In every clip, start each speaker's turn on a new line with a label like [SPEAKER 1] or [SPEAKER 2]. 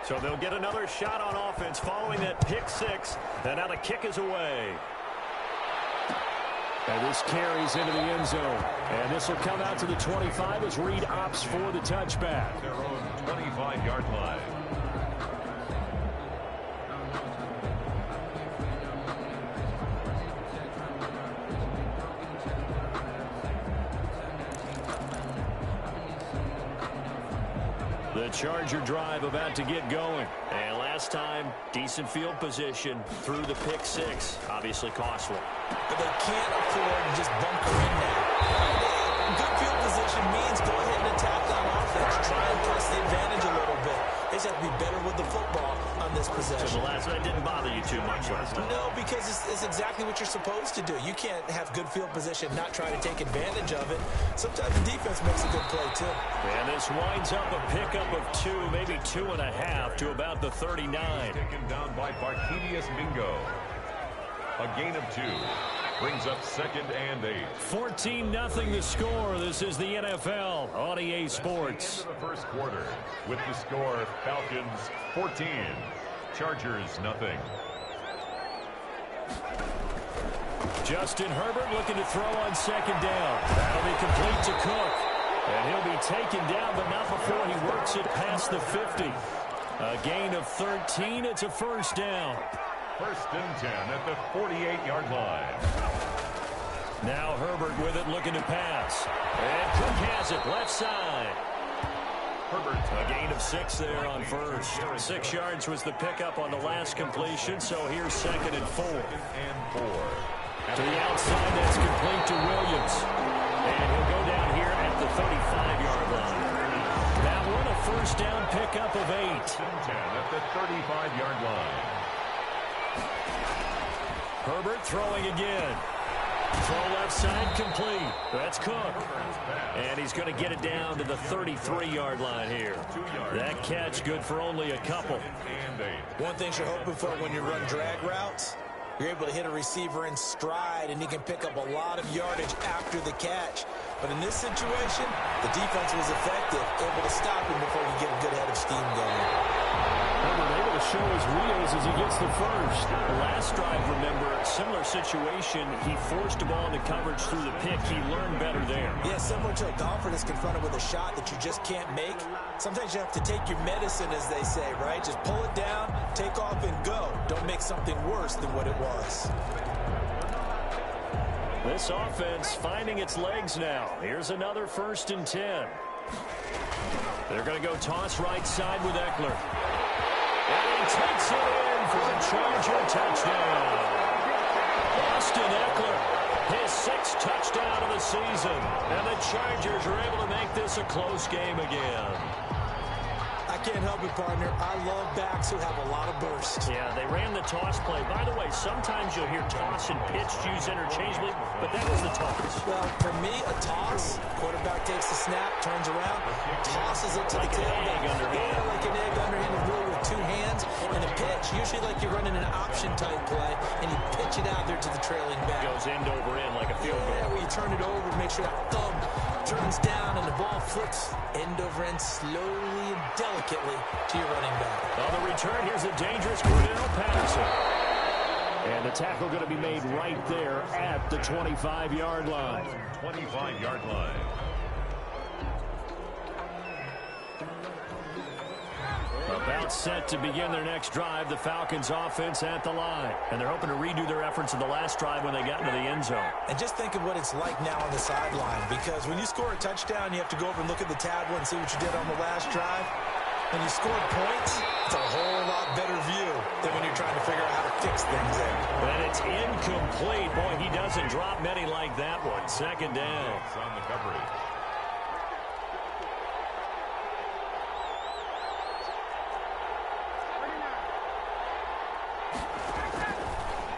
[SPEAKER 1] So they'll get another shot on offense following that pick six. And now the kick is away.
[SPEAKER 2] And this carries into the end zone. And this will come out to the 25 as Reed opts for the touchback.
[SPEAKER 3] Their own 25-yard line.
[SPEAKER 1] The Charger drive about to get going. And last time, decent field position through the pick six. Obviously costly.
[SPEAKER 4] But they can't afford to just bunker in now. Good field position means go ahead and attack on offense. Try and press the advantage a little bit. They just have to be better with the football on this possession.
[SPEAKER 1] So the last one didn't bother you too much last time.
[SPEAKER 4] No, because it's exactly what you're supposed to do. You can't have good field position, not try to take advantage of it. Sometimes the defense makes a good play, too.
[SPEAKER 1] And this winds up a pickup of 2, maybe 2.5 to about the 39.
[SPEAKER 3] Taken down by Barkevius Mingo. A gain of 2. Brings up 2nd and 8.
[SPEAKER 2] 14-0 the score. This is the NFL on EA Sports.
[SPEAKER 3] The first quarter with the score Falcons 14, Chargers nothing.
[SPEAKER 2] Justin Herbert looking to throw on 2nd down. That'll be complete to Cook. And he'll be taken down, but not before he works it past the 50. A gain of 13. It's a first down.
[SPEAKER 3] 1st and 10 at the 48-yard line.
[SPEAKER 2] Now Herbert with it, looking to pass. And Cook has it, left side.
[SPEAKER 1] Herbert, a gain of 6 there on first. 6 yards was the pickup on the last completion, so here's 2nd and 4.
[SPEAKER 3] And 4.
[SPEAKER 2] To the outside, that's complete to Williams.
[SPEAKER 1] And he'll go down here at the 35-yard line.
[SPEAKER 2] That one a first down pickup of 8.
[SPEAKER 3] 10 at the 35-yard line.
[SPEAKER 2] Herbert throwing again. Throw left side complete. That's Cook.
[SPEAKER 1] And he's going to get it down to the 33-yard line here.
[SPEAKER 2] That catch good for only a couple.
[SPEAKER 3] And 8.
[SPEAKER 4] One thing you're hoping for when you run drag routes, you're able to hit a receiver in stride, and he can pick up a lot of yardage after the catch. But in this situation, the defense was effective, able to stop him before he get a good head of steam going.
[SPEAKER 2] Herbert able to show his wheels as he gets the first.
[SPEAKER 1] The last drive, remember, similar situation. He forced a ball into coverage through the pick. He learned better there.
[SPEAKER 4] Yeah, similar to a golfer that's confronted with a shot that you just can't make. Sometimes you have to take your medicine, as they say, right? Just pull it down, take off, and go. Don't make something worse than what it was.
[SPEAKER 1] This offense finding its legs now. Here's another 1st and 10. They're going to go toss right side with Eckler. And he takes it in for a Charger touchdown. Austin Eckler, his 6th touchdown of the season. And the Chargers are able to make this a close game again.
[SPEAKER 4] I can't help it, partner. I love backs who have a lot of burst.
[SPEAKER 1] Yeah, they ran the toss play. By the way, sometimes you'll hear toss and pitch used interchangeably, but that was the toss.
[SPEAKER 4] Well, for me, a toss, quarterback takes the snap, turns around, tosses it to
[SPEAKER 1] like
[SPEAKER 4] the tailback.
[SPEAKER 1] Yeah,
[SPEAKER 4] like an egg underhand, really with 2 hands. And a pitch, usually like you're running an option-type play, and you pitch it out there to the trailing back.
[SPEAKER 1] Goes end over end like a field goal.
[SPEAKER 4] Yeah, where you turn it over, make sure that thumb turns down, and the ball flips end over end slowly and delicately to your running back.
[SPEAKER 1] On the return, here's a dangerous Cordell Patterson.
[SPEAKER 2] And the tackle going to be made right there at the 25-yard line.
[SPEAKER 3] 25-yard line.
[SPEAKER 2] About set to begin their next drive, the Falcons offense at the line. And they're hoping to redo their efforts in the last drive when they got into the end zone.
[SPEAKER 4] And just think of what it's like now on the sideline, because when you score a touchdown, you have to go over and look at the tablet and see what you did on the last drive. When you score points, it's a whole lot better view than when you're trying to figure out how to fix things there.
[SPEAKER 1] And it's incomplete. Boy, he doesn't drop many like that one. 2nd down.
[SPEAKER 3] On the coverage.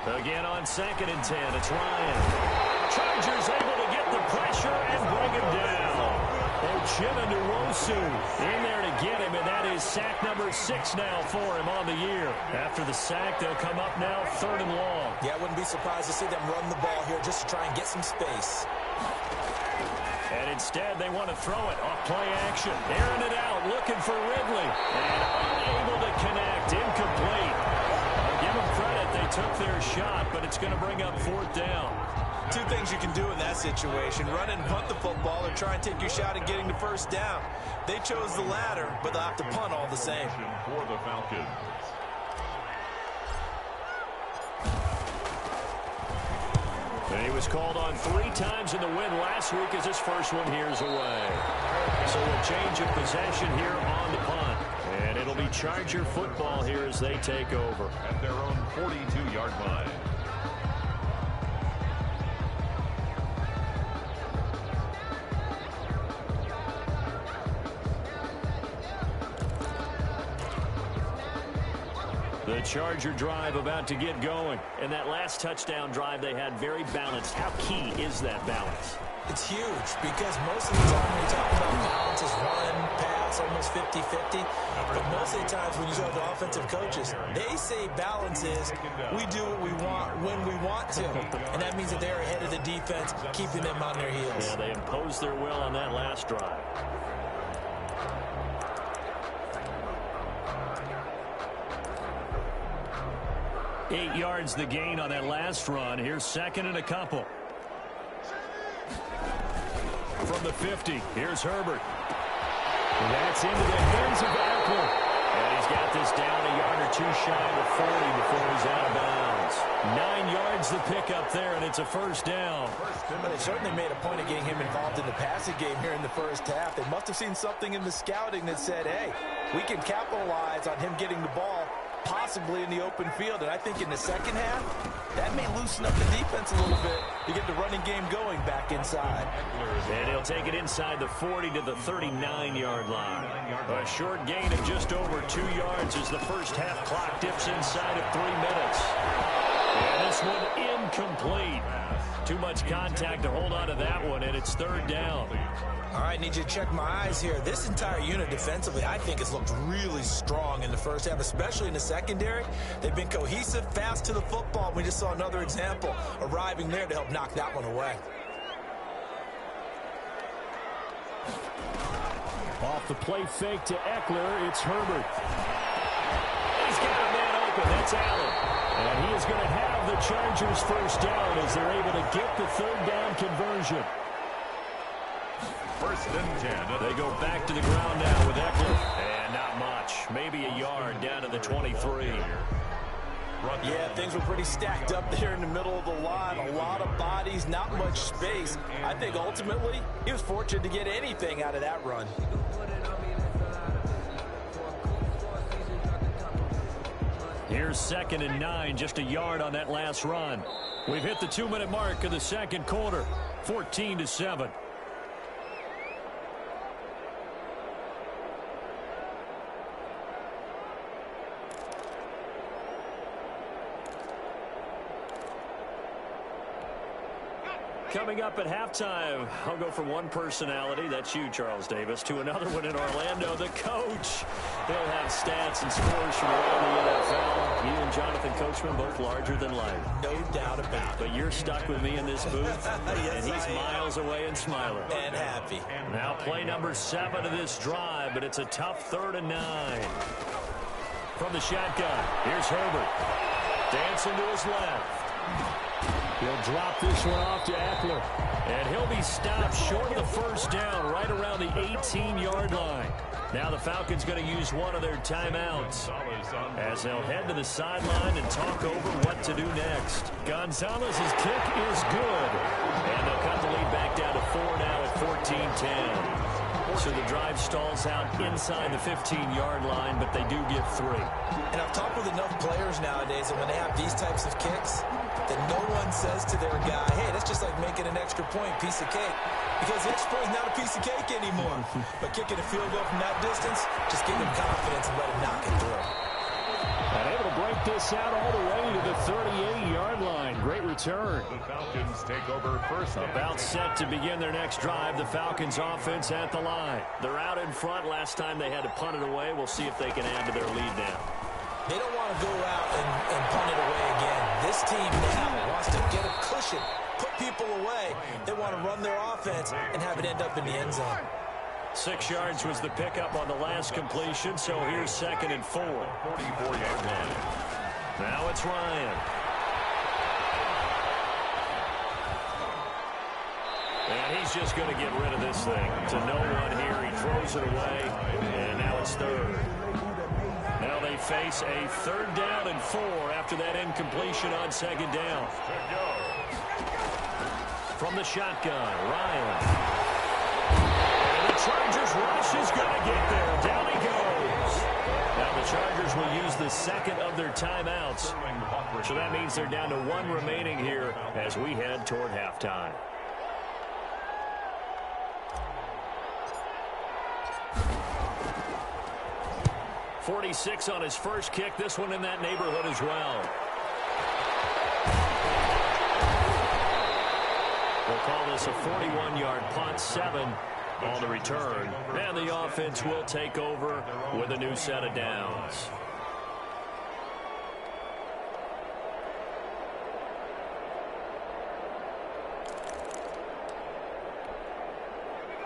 [SPEAKER 1] Again on 2nd and 10. It's Ryan. Chargers able to get the pressure and bring him down. Uchenna Nwosu in there to get him, and that is sack number 6 now for him on the year. After the sack, they'll come up now 3rd and long.
[SPEAKER 4] Yeah, I wouldn't be surprised to see them run the ball here just to try and get some space.
[SPEAKER 1] And instead, they want to throw it off play action. Airing it out, looking for Ridley. And unable to going to bring up 4th down.
[SPEAKER 4] Two things you can do in that situation: run and punt the football, or try and take your shot at getting the first down. They chose the latter, but they'll have to punt all the same.
[SPEAKER 3] For the Falcons.
[SPEAKER 1] And he was called on 3 times in the win last week as his first one here's away. So a change of possession here on the punt. And it'll be Charger football here as they take over.
[SPEAKER 3] At their own 42-yard line.
[SPEAKER 1] The Charger drive about to get going. And that last touchdown drive they had very balanced. How key is that balance?
[SPEAKER 4] It's huge because most of the time when you talk about balance is run, pass, almost 50-50. But most of the times when you talk to offensive coaches, they say balance is we do what we want when we want to. And that means that they're ahead of the defense, keeping them on their heels.
[SPEAKER 1] Yeah, they imposed their will on that last drive. Eight yards the gain on that last run. Here's 2nd and a couple. From the 50, here's Herbert. That's into the hands of Eckler. And he's got this down a yard or 2 shy of the 40 before he's out of bounds. 9 yards the pickup there, and it's a first down.
[SPEAKER 4] But they certainly made a point of getting him involved in the passing game here in the first half. They must have seen something in the scouting that said, hey, we can capitalize on him getting the ball possibly in the open field. And I think in the second half, that may loosen up the defense a little bit to get the running game going back inside.
[SPEAKER 1] And he'll take it inside the 40 to the 39-yard line. A short gain of just over 2 yards as the first half clock dips inside of 3 minutes. And this one incomplete. Too much contact to hold on to that one, and it's 3rd down.
[SPEAKER 4] All right, need you to check my eyes here. This entire unit defensively, I think, has looked really strong in the first half, especially in the secondary. They've been cohesive, fast to the football. We just saw another example arriving there to help knock that one away.
[SPEAKER 1] Off the play fake to Eckler, it's Herbert. He's got a man open. That's Allen. And he is going to have the Chargers first down as they're able to get the 3rd down conversion.
[SPEAKER 3] 1st and 10.
[SPEAKER 1] They go back to the ground now with Eckler. And not much. Maybe a yard down to the 23.
[SPEAKER 4] Yeah, things were pretty stacked up there in the middle of the line. A lot of bodies, not much space. I think ultimately he was fortunate to get anything out of that run.
[SPEAKER 1] Here's 2nd and 9, just a yard on that last run. We've hit the 2-minute mark of the second quarter, 14-7. Coming up at halftime, I'll go from one personality, that's you, Charles Davis, to another one in Orlando, the coach. He'll have stats and scores from around the NFL. You and Jonathan Coachman, both larger than life.
[SPEAKER 4] No doubt about it.
[SPEAKER 1] But you're stuck with me in this booth,
[SPEAKER 4] yes,
[SPEAKER 1] and he's miles away and smiling.
[SPEAKER 4] And happy.
[SPEAKER 1] Now play number 7 of this drive, but it's a tough 3rd and 9. From the shotgun, here's Herbert. Dancing to his left. He'll drop this one off to Eckler. And he'll be stopped short of the first down right around the 18-yard line. Now the Falcons going to use one of their timeouts as they'll head to the sideline and talk over what to do next. Gonzalez's kick is good. And they'll cut the lead back down to 4 now at 14-10. So the drive stalls out inside the 15-yard line, but they do get 3.
[SPEAKER 4] And I've talked with enough players nowadays that when they have these types of kicks, that no one says to their guy, hey, that's just like making an extra point, piece of cake. Because the extra point is not a piece of cake anymore. But kicking a field goal from that distance, just give him confidence and let him knock it through.
[SPEAKER 1] And able to break this out all the way to the 38-yard line. Great return.
[SPEAKER 3] The Falcons take over first.
[SPEAKER 1] About set to begin their next drive. The Falcons offense at the line. They're out in front. Last time they had to punt it away. We'll see if they can add to their lead now.
[SPEAKER 4] They don't want to go out and punt it away again. This team now wants to get a cushion, put people away. They want to run their offense and have it end up in the end zone.
[SPEAKER 1] 6 yards was the pickup on the last completion, so here's 2nd and 4.
[SPEAKER 3] 44-yard line.
[SPEAKER 1] Now it's Ryan. And he's just going to get rid of this thing. To no one here. He throws it away, and now it's third. Now they face a 3rd down and 4 after that incompletion on 2nd down. From the shotgun, Ryan. And the Chargers rush is going to get there. Down he goes. Now the Chargers will use the 2nd of their timeouts. So that means they're down to 1 remaining here as we head toward halftime. .46 on his first kick. This one in that neighborhood as well. We'll call this a 41-yard punt, 7 on the return. And the offense will take over with a new set of downs.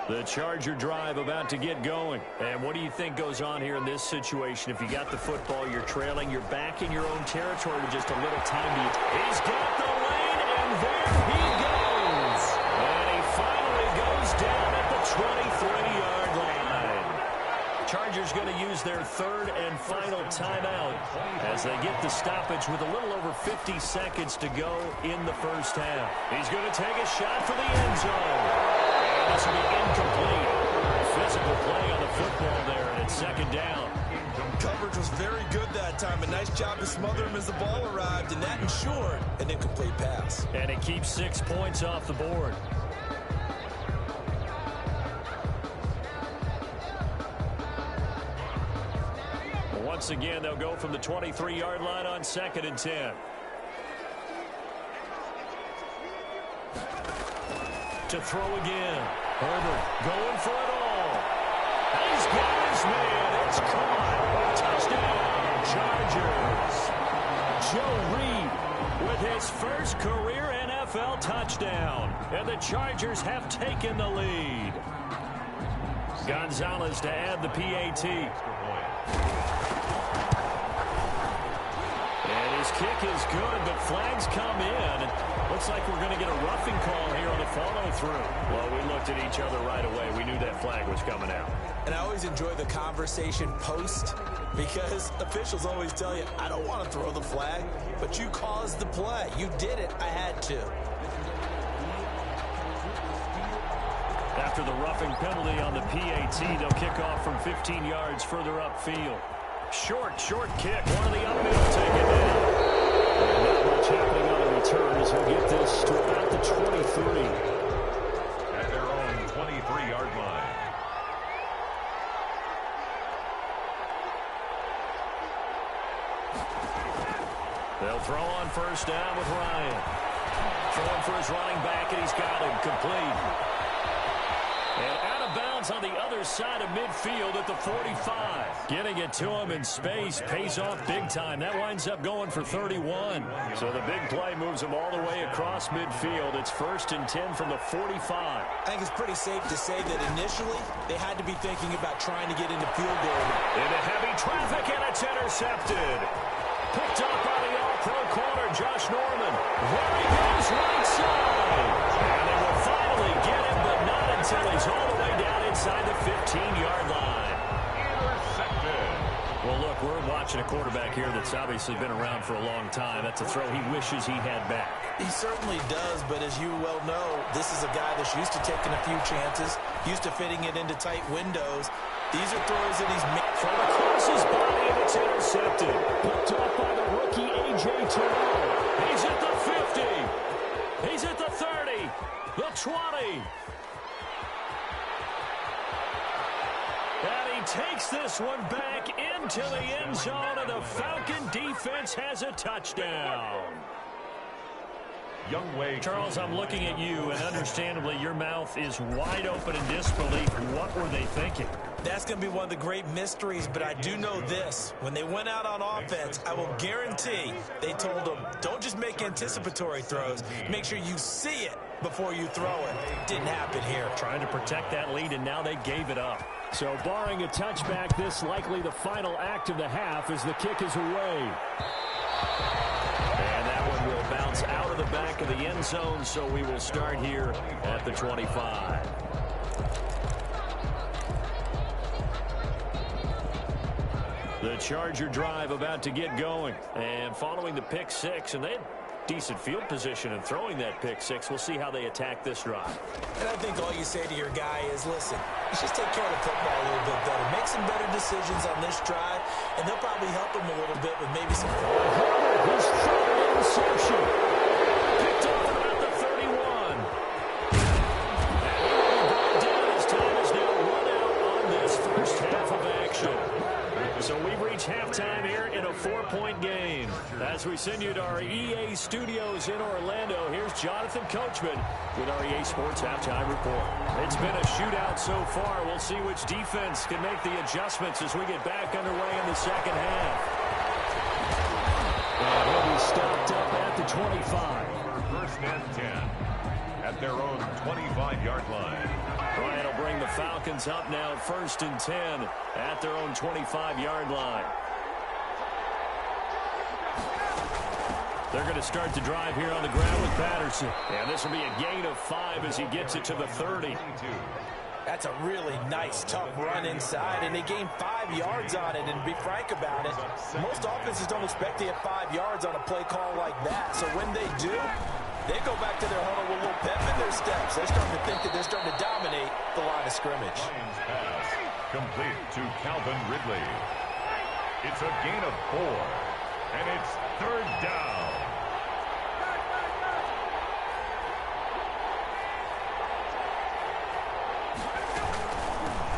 [SPEAKER 1] The Charger drive about to get going. And what do you think goes on here in this situation? If you got the football, you're trailing, you're back in your own territory with just a little time to... He's got the lane, and there he goes. And he finally goes down at the 23-yard line. Chargers going to use their 3rd and final timeout as they get the stoppage with a little over 50 seconds to go in the first half. He's going to take a shot for the end zone. This will be incomplete. Physical play on the football there, and it's 2nd down.
[SPEAKER 4] Coverage was very good that time. A nice job to smother him as the ball arrived, and that ensured an incomplete pass.
[SPEAKER 1] And it keeps 6 points off the board. Once again, they'll go from the 23-yard line on 2nd and 10. To throw again. Herbert going for it all. He's got his man. It's caught. Touchdown, Chargers. Joe Reed with his first career NFL touchdown. And the Chargers have taken the lead. Gonzalez to add the PAT. And his kick is good, but flags come in. Looks like we're going to get a roughing call here on the follow-through. Well, we looked at each other right away. We knew that flag was coming out.
[SPEAKER 4] And I always enjoy the conversation post because officials always tell you, I don't want to throw the flag, but you caused the play. You did it. I had to.
[SPEAKER 1] After the roughing penalty on the PAT, they'll kick off from 15 yards further upfield. Short kick. One of the upfield take it down. Not much happening on the return as he'll get this to about the 23.
[SPEAKER 3] At their own 23-yard line.
[SPEAKER 1] They'll throw on first down with Ryan. Throwing for his running back, and he's got him complete. And out of bounds on the other side of midfield at the 45. Getting it to him in space pays off big time. That winds up going for 31. So the big play moves him all the way across midfield. It's 1st and 10 from the 45.
[SPEAKER 4] I think it's pretty safe to say that initially they had to be thinking about trying to get into field goal.
[SPEAKER 1] Into heavy traffic, and it's intercepted. Picked up by the all-pro corner, Josh Norman. There he goes, right side. And they will finally get him, but not until he's all the way down inside the 15-yard line.
[SPEAKER 3] Intercepted.
[SPEAKER 1] Well, look, we're watching a quarterback here that's obviously been around for a long time. That's a throw he wishes he had back.
[SPEAKER 4] He certainly does, but as you well know, this is a guy that's used to taking a few chances, used to fitting it into tight windows. These are throws that he's made.
[SPEAKER 1] Thrown across his body, and it's intercepted. Picked off by the rookie, A.J. Terrell. He's at the 50. He's at the 30. The 20. And he takes this one back into the end zone, and the Falcon defense has a touchdown.
[SPEAKER 3] Youngway.
[SPEAKER 1] Charles, I'm looking at you, and understandably, your mouth is wide open in disbelief. What were they thinking?
[SPEAKER 4] That's going to be one of the great mysteries, but I do know this. When they went out on offense, I will guarantee they told them, don't just make anticipatory throws. Make sure you see it before you throw it. Didn't happen here.
[SPEAKER 1] Trying to protect that lead, and now they gave it up. So barring a touchback, this likely the final act of the half as the kick is away. And that one will bounce out of the back of the end zone, so we will start here at the 25. The Charger drive about to get going. And following the pick six, and they had decent field position in throwing that pick six. We'll see how they attack this drive.
[SPEAKER 4] And I think all you say to your guy is, listen, let's just take care of the football a little bit better. Make some better decisions on this drive, and they'll probably help him a little bit with maybe some...
[SPEAKER 1] Herbert, who's throwing an interception. Picked off at about the 31. And he will be brought down as time is now run out on this first half of action. So we've reached halftime here in a 4-point game. As we send you to our EA studios in Orlando, here's Jonathan Coachman with our EA Sports Halftime Report. It's been a shootout so far. We'll see which defense can make the adjustments as we get back underway in the second half. And he'll be stopped up at the 25.
[SPEAKER 3] First and 10 at their own 25-yard line.
[SPEAKER 1] Ryan will bring the Falcons up now, first and 10 at their own 25-yard line. They're going to start the drive here on the ground with Patterson. And this will be a gain of 5 as he gets it to the 30.
[SPEAKER 4] That's a really nice, tough run inside, and they gained 5 yards on it. And to be frank about it, most offenses don't expect to get 5 yards on a play call like that. So when they do, they go back to their huddle with a little pep in their steps. They're starting to think that they're starting to dominate the line of scrimmage.
[SPEAKER 3] Lions pass complete to Calvin Ridley. It's a gain of 4, and it's third down.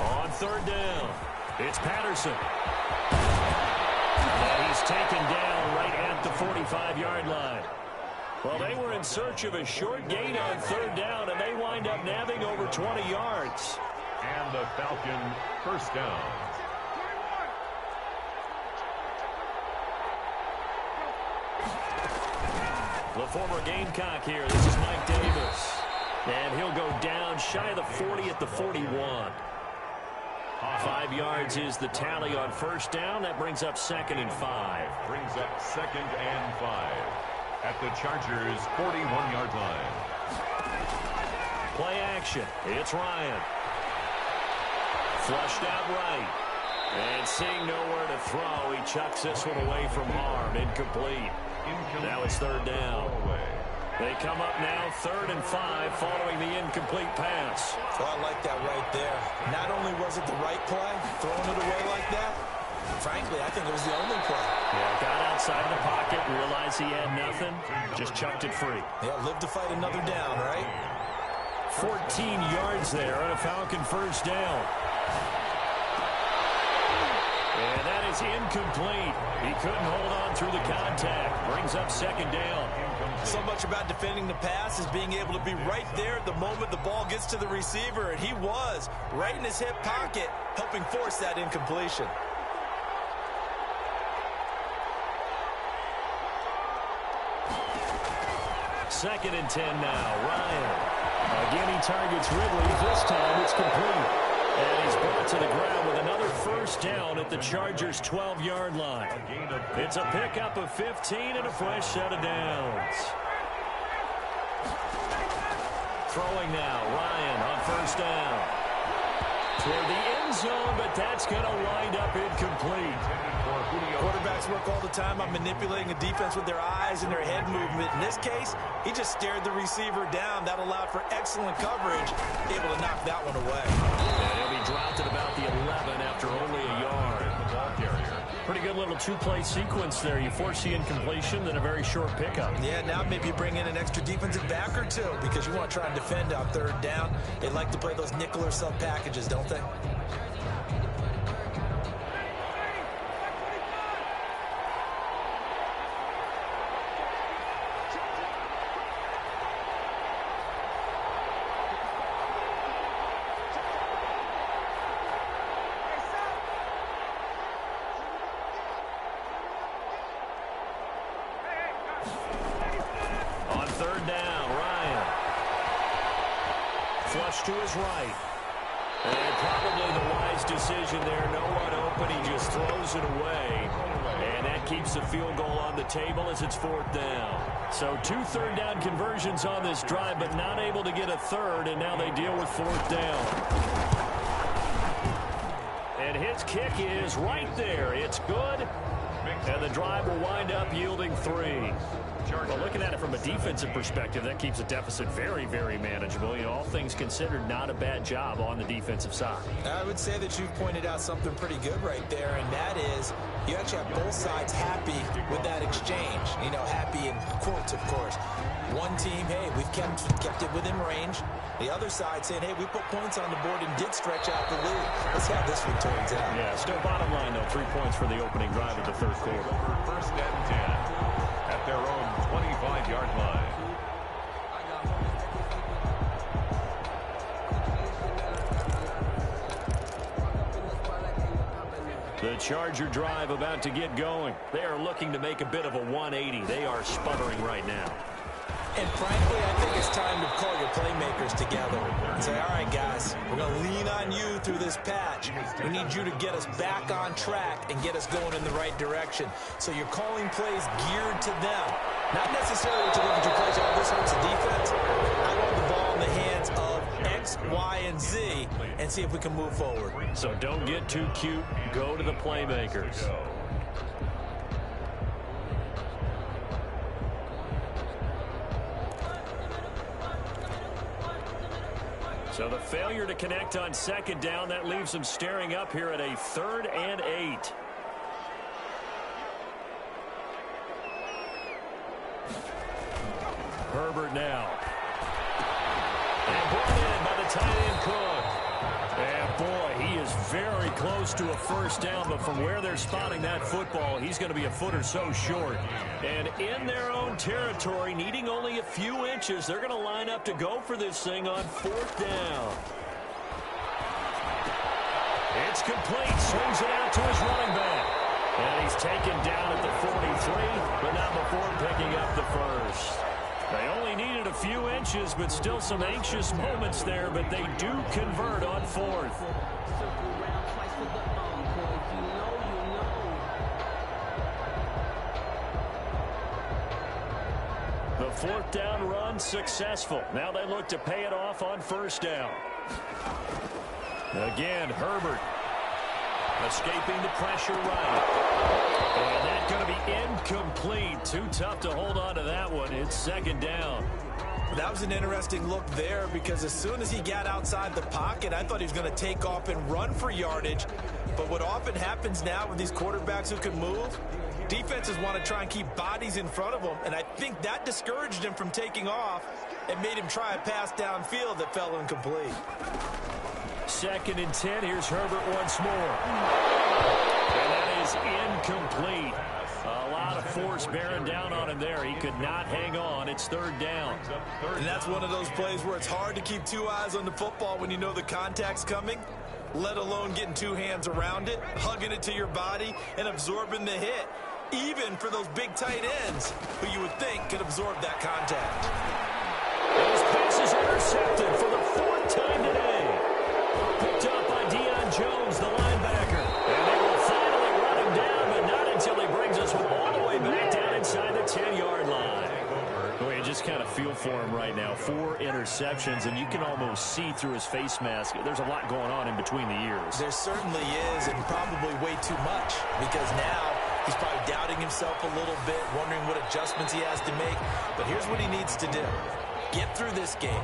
[SPEAKER 1] On third down, it's Patterson. And he's taken down right at the 45-yard line. Well, they were in search of a short gain on third down, and they wind up nabbing over 20 yards.
[SPEAKER 3] And the Falcon first down.
[SPEAKER 1] The former Gamecock here. This is Mike Davis. And he'll go down shy of the 40 at the 41. 5 yards is the tally on first down. That brings up second and 5.
[SPEAKER 3] Brings up second and 5 at the Chargers' 41-yard line.
[SPEAKER 1] Play action. It's Ryan. Flushed out right. And seeing nowhere to throw, he chucks this one away from harm. Incomplete. Now it's third down. They come up now, 3rd and 5, following the incomplete pass.
[SPEAKER 4] Well, I like that right there. Not only was it the right play, throwing it away like that, frankly, I think it was the only play.
[SPEAKER 1] Yeah, got outside the pocket, realized he had nothing, just chucked it free.
[SPEAKER 4] Yeah, live to fight another down, right?
[SPEAKER 1] 14 yards there on a Falcon first down. And that is incomplete. He couldn't hold on through the contact. Brings up second down.
[SPEAKER 4] So much about defending the pass is being able to be right there at the moment the ball gets to the receiver, and he was right in his hip pocket, helping force that incompletion.
[SPEAKER 1] Second and 10 now. Ryan. Again, he targets Ridley. This time it's complete. And he's brought to the ground with another first down at the Chargers' 12-yard line. It's a pickup of 15 and a fresh set of downs. Throwing now, Ryan on first down. Toward the end zone, but that's going to wind up incomplete.
[SPEAKER 4] Quarterbacks work all the time on manipulating a defense with their eyes and their head movement. In this case, he just stared the receiver down. That allowed for excellent coverage, able to knock that one away.
[SPEAKER 1] And he'll be dropped at about the 11 after only a yard. Pretty good little two-play sequence there. You force the incompletion, then a very short pickup.
[SPEAKER 4] Yeah, now maybe bring in an extra defensive back or two because you want to try and defend on third down. They like to play those nickel or sub packages, don't they?
[SPEAKER 1] To his right. And probably the wise decision there. No one open. He just throws it away. And that keeps the field goal on the table as it's 4th down. So 2 third-down conversions on this drive, but not able to get a third, and now they deal with 4th down. And his kick is right there. It's good, and the drive will wind up yielding 3. Well, looking at it from a defensive perspective, that keeps the deficit very, very manageable. You know, all things considered, not a bad job on the defensive side.
[SPEAKER 4] I would say that you've pointed out something pretty good right there, and that is you actually have both sides happy with that exchange. You know, happy in quotes, of course. One team, hey, we've kept it within range. The other side saying, hey, we put points on the board and did stretch out the lead. Let's see how this one turns out.
[SPEAKER 1] Yeah, still bottom line, though, 3 points for the opening drive of the third quarter.
[SPEAKER 3] 1st and 10 at their own 25-yard line.
[SPEAKER 1] The Charger drive about to get going. They are looking to make a bit of a 180. They are sputtering right now.
[SPEAKER 4] And frankly, I think it's time to call your playmakers together and say, all right, guys, we're going to lean on you through this patch. We need you to get us back on track and get us going in the right direction. So you're calling plays geared to them. Not necessarily to look at your plays, oh, this hurts the defense. I want the ball in the hands of X, Y, and Z and see if we can move forward.
[SPEAKER 1] So don't get too cute. Go to the playmakers. So the failure to connect on 2nd down, that leaves them staring up here at a 3rd and 8. Herbert now. And brought in by the tight end Cook. And boy, he is very close to a 1st down, but from where they're spotting that football, he's going to be a foot or so short. And in their own territory, needing only a few inches, they're going to line up to go for this thing on 4th down. It's complete. Swings it out to his running back. And he's taken down at the 43, but not before picking up the 1st. They only needed a few inches, but still some anxious moments there, but they do convert on 4th. The 4th down run successful. Now they look to pay it off on 1st down. Again, Herbert escaping the pressure right. And that's going to be incomplete. Too tough to hold on to that one. It's 2nd down.
[SPEAKER 4] That was an interesting look there because as soon as he got outside the pocket, I thought he was going to take off and run for yardage. But what often happens now with these quarterbacks who can move, defenses want to try and keep bodies in front of them. And I think that discouraged him from taking off and made him try a pass downfield that fell incomplete.
[SPEAKER 1] 2nd and 10. Here's Herbert once more. And that is incomplete. A lot of force bearing down on him there. He could not hang on. It's 3rd down.
[SPEAKER 4] And that's one of those plays where it's hard to keep 2 eyes on the football when you know the contact's coming, let alone getting 2 hands around it, hugging it to your body, and absorbing the hit, even for those big tight ends who you would think could absorb that contact.
[SPEAKER 1] Those passes intercepted for the 4th time today. Picked up by Deion Jones, the linebacker. And they will finally run him down, but not until he brings us all the way back down inside the 10-yard line. Boy, you just kind of feel for him right now. 4 interceptions, and you can almost see through his face mask. There's a lot going on in between the ears.
[SPEAKER 4] There certainly is, and probably way too much, because now he's probably doubting himself a little bit, wondering what adjustments he has to make. But here's what he needs to do. Get through this game,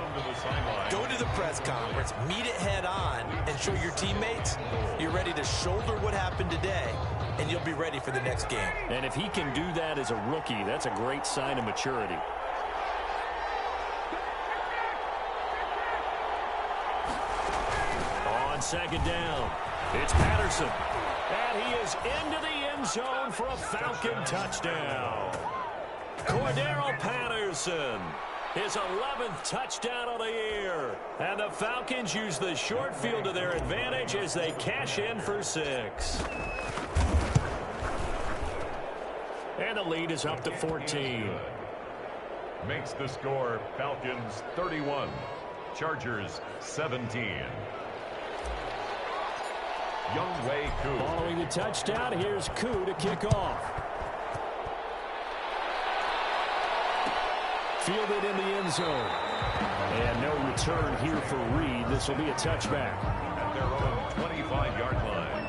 [SPEAKER 4] go to the press conference, meet it head on, and show your teammates you're ready to shoulder what happened today, and you'll be ready for the next game.
[SPEAKER 1] And if he can do that as a rookie, that's a great sign of maturity. On 2nd down, it's Patterson. And he is into the end zone for a Falcon touchdown. Cordero Patterson. His 11th touchdown of the year. And the Falcons use the short field to their advantage as they cash in for 6. And the lead is up to 14.
[SPEAKER 3] Makes the score Falcons 31, Chargers 17. Younghoe Koo.
[SPEAKER 1] Following the touchdown, here's Koo to kick off. Fielded in the end zone. And no return here for Reed. This will be a touchback.
[SPEAKER 3] At their own 25-yard line.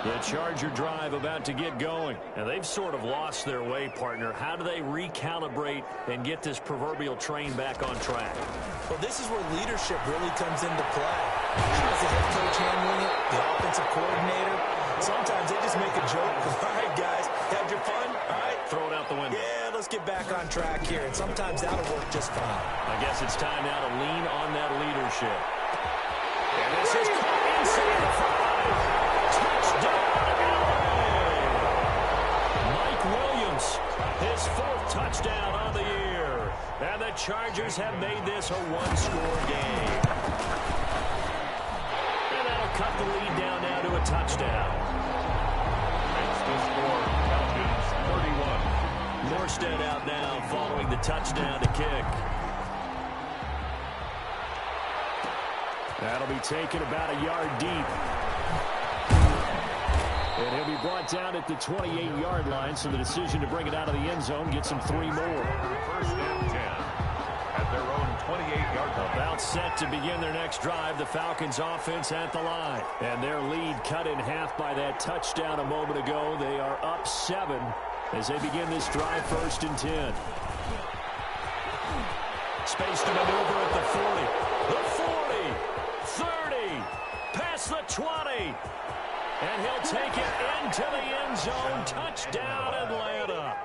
[SPEAKER 1] The Charger drive about to get going. And they've sort of lost their way, partner. How do they recalibrate and get this proverbial train back on track?
[SPEAKER 4] Well, this is where leadership really comes into play. As the head coach handling it, the offensive coordinator, sometimes they just make a joke. All right, guys, had your fun? All right.
[SPEAKER 1] Throw it out the window.
[SPEAKER 4] Yeah, let's get back on track here. And sometimes that'll work just fine.
[SPEAKER 1] I guess it's time now to lean on that leadership. And this is caught inside the 5. Touchdown, LA! Mike Williams, his 4th touchdown on the year. And the Chargers have made this a one-score game. And that'll cut the lead down now to a touchdown.
[SPEAKER 3] It's the score, Falcons 31.
[SPEAKER 1] Morstead out now following the touchdown to kick. That'll be taken about a yard deep. And he'll be brought down at the 28-yard line, so the decision to bring it out of the end zone gets him 3 more.
[SPEAKER 3] First and 10 at their own 28-yard line.
[SPEAKER 1] About set to begin their next drive, the Falcons offense at the line. And their lead cut in half by that touchdown a moment ago. They are up 7 as they begin this drive, 1st and 10. Space to maneuver at the 40. The 40. 30. Past the 20. And he'll take it into the end zone. Touchdown, Atlanta.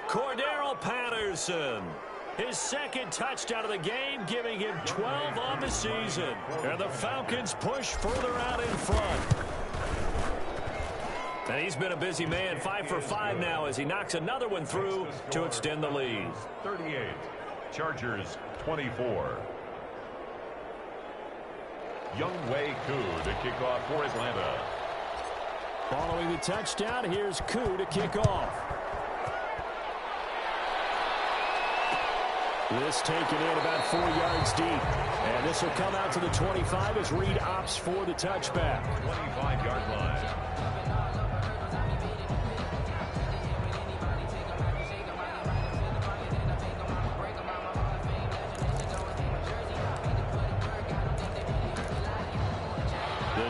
[SPEAKER 1] Cordero Patterson. His 2nd touchdown of the game, giving him 12 on the season. And the Falcons push further out in front. And he's been a busy man, 5 for 5 now as he knocks another one through to extend the lead.
[SPEAKER 3] 38. Chargers 24. Younghoe Koo to kick off for Atlanta.
[SPEAKER 1] Following the touchdown, here's Koo to kick off. This taken in about 4 yards deep. And this will come out to the 25 as Reed opts for the touchback.
[SPEAKER 3] 25-yard line.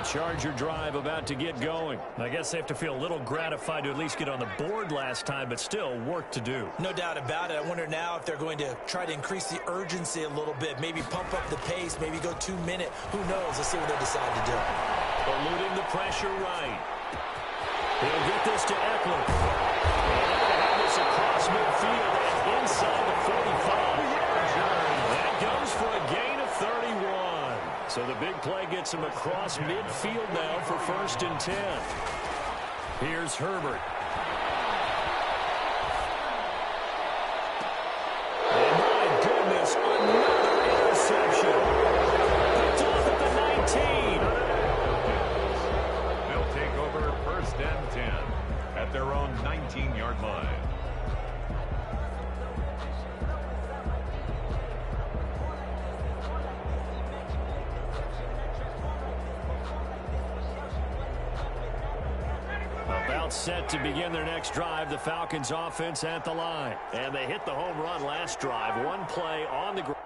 [SPEAKER 1] Charger drive about to get going. I guess they have to feel a little gratified to at least get on the board last time, but still work to do.
[SPEAKER 4] No doubt about it. I wonder now if they're going to try to increase the urgency a little bit, maybe pump up the pace, maybe go 2-minute. Who knows? Let's see what they decide to do.
[SPEAKER 1] Eluding the pressure right. He'll get this to Eckler. And they'll have this across midfield and inside the 45. That goes for a gain of 31. So the big play gets him across midfield now for 1st and 10. Here's Herbert. And my goodness, another interception. Picked off at the 19.
[SPEAKER 3] They'll take over 1st and 10 at their own 19-yard line.
[SPEAKER 1] Set to begin their next drive, the Falcons offense at the line. And they hit the home run last drive. One play on the ground.